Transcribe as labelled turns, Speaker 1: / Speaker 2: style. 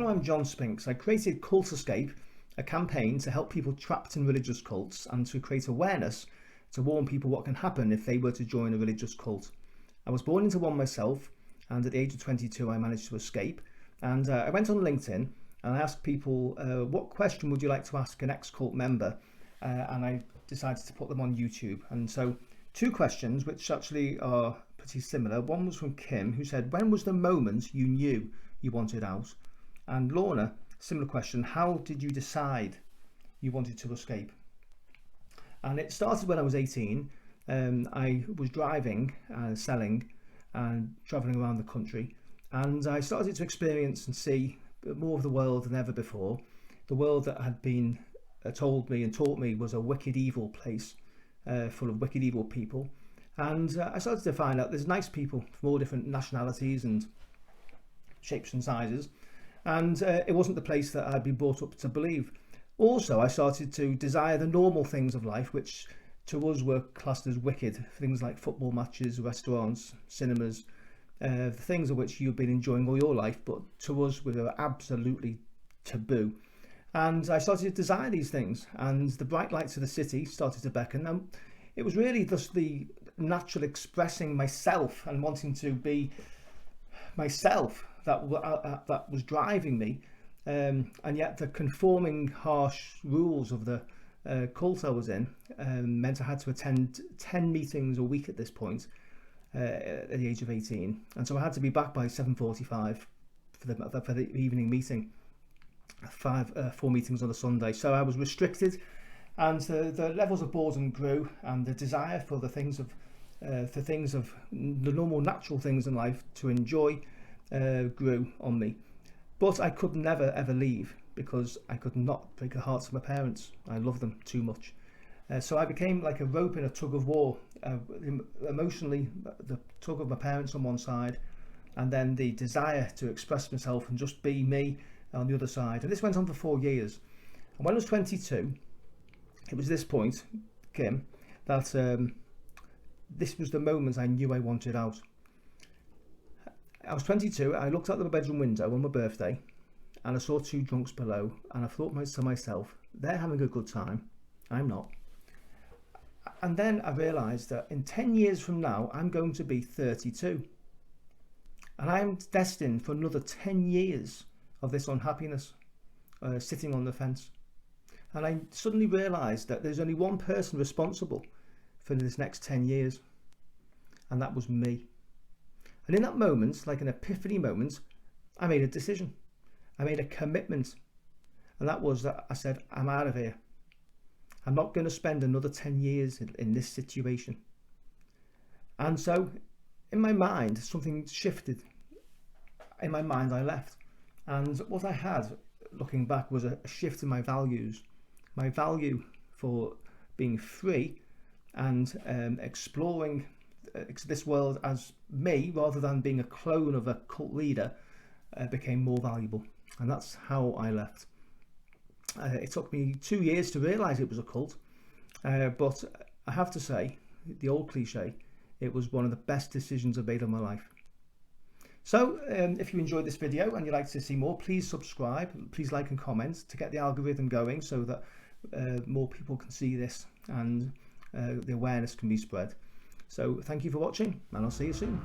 Speaker 1: Hello, I'm John Spinks. I created Cult Escape, a campaign to help people trapped in religious cults and to create awareness to warn people what can happen if they were to join a religious cult. I was born into one myself, and at the age of 22 I managed to escape. And I went on LinkedIn and I asked people, what question would you like to ask an ex-cult member? And I decided to put them on YouTube. And so 2 questions which actually are pretty similar. One was from Kim, who said, when was the moment you knew you wanted out? And Lorna, similar question, how did you decide you wanted to escape? And it started when I was 18. I was driving, selling and traveling around the country, and I started to experience and see more of the world than ever before. The world that had been told me and taught me was a wicked evil place, full of wicked evil people. And I started to find out there's nice people from all different nationalities and shapes and sizes, and it wasn't the place that I'd been brought up to believe. Also, I started to desire the normal things of life, which to us were classed as wicked, things like football matches, restaurants, cinemas, the things of which you've been enjoying all your life, but to us were absolutely taboo. And I started to desire these things, and the bright lights of the city started to beckon. And it was really just the natural expressing myself and wanting to be myself that was driving me, and yet the conforming harsh rules of the cult I was in meant I had to attend 10 meetings a week at this point, at the age of 18, and so I had to be back by 7:45 for the evening meeting. 4 meetings on a Sunday, so I was restricted, and the levels of boredom grew, and the desire for the things of the normal natural things in life to enjoy grew on me. But I could never ever leave, because I could not break the hearts of my parents. I love them too much. So I became like a rope in a tug of war, emotionally the tug of my parents on one side, and then the desire to express myself and just be me on the other side. And this went on for 4 years. And when I was 22, it was this point, Kim, that this was the moment I knew I wanted out. I was 22, I looked out the bedroom window on my birthday and I saw 2 drunks below, and I thought to myself, they're having a good time, I'm not. And then I realised that in 10 years from now I'm going to be 32, and I'm destined for another 10 years of this unhappiness, sitting on the fence. And I suddenly realised that there's only one person responsible for this next 10 years, and that was me. And in that moment, like an epiphany moment, I made a decision. I made a commitment. And that was that I said, I'm out of here. I'm not going to spend another 10 years in this situation. And so in my mind, something shifted. In my mind, I left. And what I had, looking back, was a shift in my values. My value for being free and exploring this world as me, rather than being a clone of a cult leader, became more valuable. And that's how I left. It took me 2 years to realise it was a cult, but I have to say, the old cliche, it was one of the best decisions I've made in my life. So if you enjoyed this video and you'd like to see more, please subscribe, please like and comment to get the algorithm going, so that more people can see this and the awareness can be spread. So thank you for watching, and I'll see you soon.